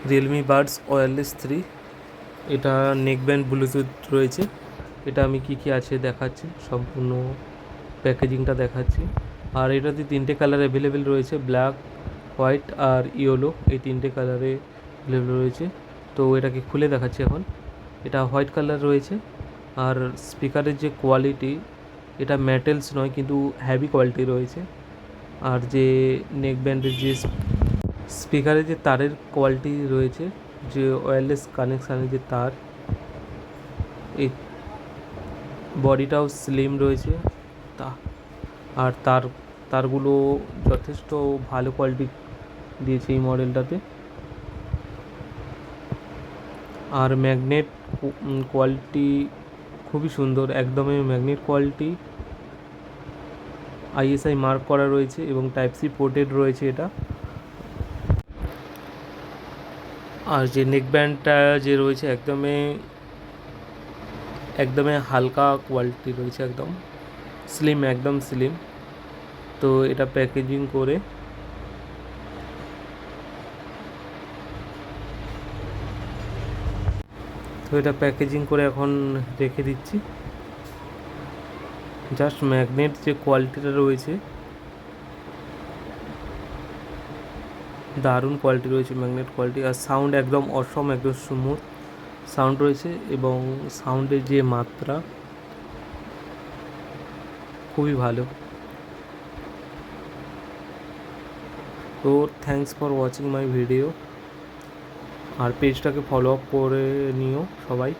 Realme Buds wireless 3। এটা neckband Bluetooth রয়েছে। এটা আমি কি আছে দেখাচ্ছি, সম্পূর্ণ প্যাকেজিংটা দেখাচ্ছি। আর এটাতে তিনটে কালার অ্যাভেলেবেল রয়েছে, ব্ল্যাক, হোয়াইট আর ইয়েলো, এই তিনটে কালারে অ্যাভেলেবেল রয়েছে। তো এটাকে খুলে দেখাচ্ছি এখন। এটা হোয়াইট কালার রয়েছে। আর স্পিকারের যে কোয়ালিটি, এটা মেটালস নয় কিন্তু হ্যাভি কোয়ালিটি রয়েছে। আর যে নেকব্যান্ডের যে স্পিকারের যে তারের কোয়ালিটি রয়েছে, যে ওয়্যারলেস কানেকশানের যে তার, এই বডিটাও স্লিম রয়েছে। তা আর তারগুলো যথেষ্ট ভালো কোয়ালিটি দিয়েছে এই মডেলটাতে। আর ম্যাগনেট কোয়ালিটি খুবই সুন্দর, একদমই ম্যাগনেট কোয়ালিটি। আইএসআই মার্ক করা রয়েছে এবং টাইপ সি পোর্টেড রয়েছে এটা। আর যে নেকব্যান্ডটা যে রয়েছে একদমই একদমই হালকা কোয়ালিটি রয়েছে, একদম স্লিম, একদম স্লিম। তো এটা প্যাকেজিং করে এখন রেখে দিচ্ছি। জাস্ট ম্যাগনেট যে কোয়ালিটিটা রয়েছে, দারুণ কোয়ালিটি রয়েছে ম্যাগনেট কোয়ালিটি। আর সাউন্ড একদম অসম, একদম স্মুথ সাউন্ড রয়েছে এবং সাউন্ডের যে মাত্রা খুবই ভালো। তো thanks for watching my video. আর পেজটাকে ফলো আপ করে নিও সবাই।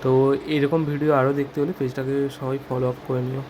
তো এরকম ভিডিও আরও দেখতে হলে পেজটাকে সবাই ফলো আপ করে নিও।